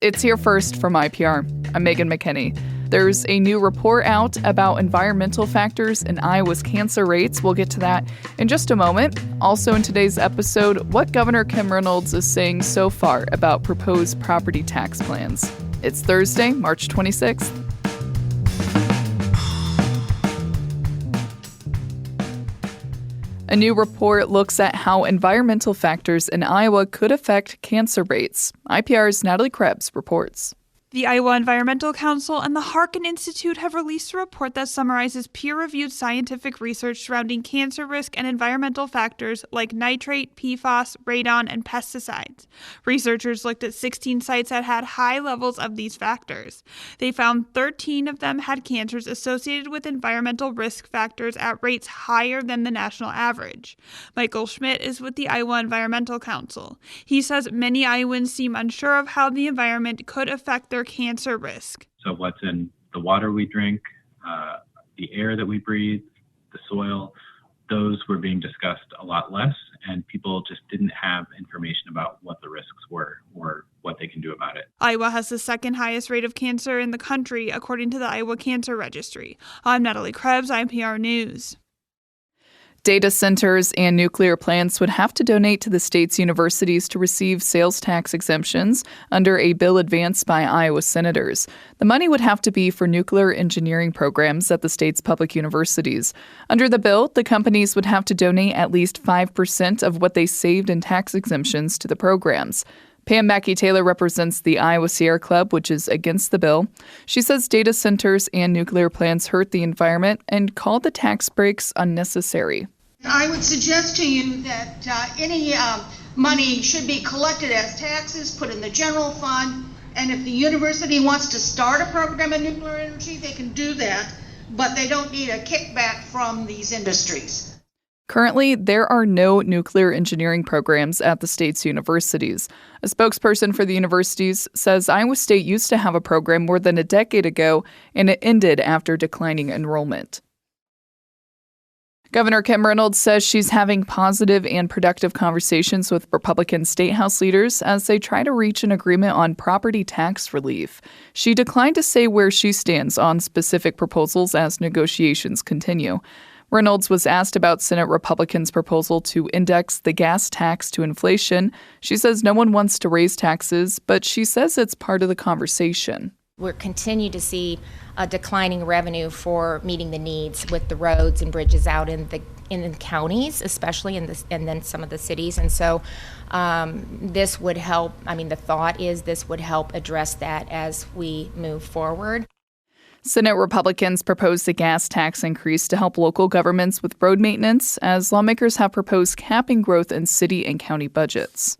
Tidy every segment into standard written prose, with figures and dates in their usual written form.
It's here first from IPR. I'm Megan McKinney. There's a new report out about environmental factors in Iowa's cancer rates. We'll get to that in just a moment. Also in today's episode, what Governor Kim Reynolds is saying so far about proposed property tax plans. It's Thursday, March 26th. A new report looks at how environmental factors in Iowa could affect cancer rates. IPR's Natalie Krebs reports. The Iowa Environmental Council and the Harkin Institute have released a report that summarizes peer-reviewed scientific research surrounding cancer risk and environmental factors like nitrate, PFAS, radon, and pesticides. Researchers looked at 16 sites that had high levels of these factors. They found 13 of them had cancers associated with environmental risk factors at rates higher than the national average. Michael Schmidt is with the Iowa Environmental Council. He says many Iowans seem unsure of how the environment could affect their cancer risk. So what's in the water we drink, the air that we breathe, the soil, those were being discussed a lot less, and people just didn't have information about what the risks were or what they can do about it. Iowa has the second highest rate of cancer in the country, according to the Iowa Cancer Registry. I'm Natalie Krebs, IPR News. Data centers and nuclear plants would have to donate to the state's universities to receive sales tax exemptions under a bill advanced by Iowa senators. The money would have to be for nuclear engineering programs at the state's public universities. Under the bill, the companies would have to donate at least 5% of what they saved in tax exemptions to the programs. Pam Mackey-Taylor represents the Iowa Sierra Club, which is against the bill. She says data centers and nuclear plants hurt the environment and called the tax breaks unnecessary. I would suggest to you that any money should be collected as taxes, put in the general fund, and if the university wants to start a program in nuclear energy, they can do that, but they don't need a kickback from these industries. Currently, there are no nuclear engineering programs at the state's universities. A spokesperson for the universities says Iowa State used to have a program more than a decade ago, and it ended after declining enrollment. Governor Kim Reynolds says she's having positive and productive conversations with Republican state house leaders as they try to reach an agreement on property tax relief. She declined to say where she stands on specific proposals as negotiations continue. Reynolds was asked about Senate Republicans' proposal to index the gas tax to inflation. She says no one wants to raise taxes, but she says it's part of the conversation. We're continue to see a declining revenue for meeting the needs with the roads and bridges out in the counties, especially and then some of the cities. And so this would help. The thought is this would help address that as we move forward. Senate Republicans proposed a gas tax increase to help local governments with road maintenance, as lawmakers have proposed capping growth in city and county budgets.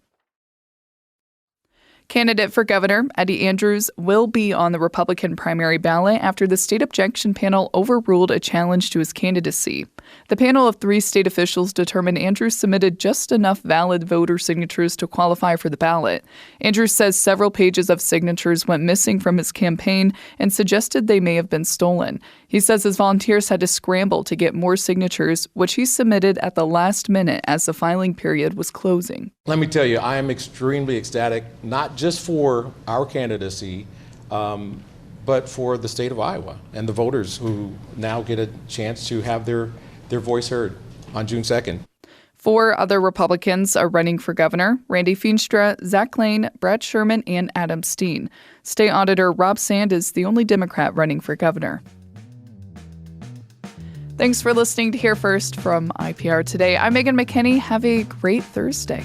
Candidate for governor Eddie Andrews will be on the Republican primary ballot after the state objection panel overruled a challenge to his candidacy. The panel of 3 state officials determined Andrews submitted just enough valid voter signatures to qualify for the ballot. Andrews says several pages of signatures went missing from his campaign and suggested they may have been stolen. He says his volunteers had to scramble to get more signatures, which he submitted at the last minute as the filing period was closing. Let me tell you, I am extremely ecstatic, not just for our candidacy, but for the state of Iowa and the voters who now get a chance to have their voice heard on June 2nd. 4 other Republicans are running for governor: Randy Feenstra, Zach Lane, Brad Sherman, and Adam Steen. State Auditor Rob Sand is the only Democrat running for governor. Thanks for listening to Here First from IPR Today. I'm Megan McKinney. Have a great Thursday.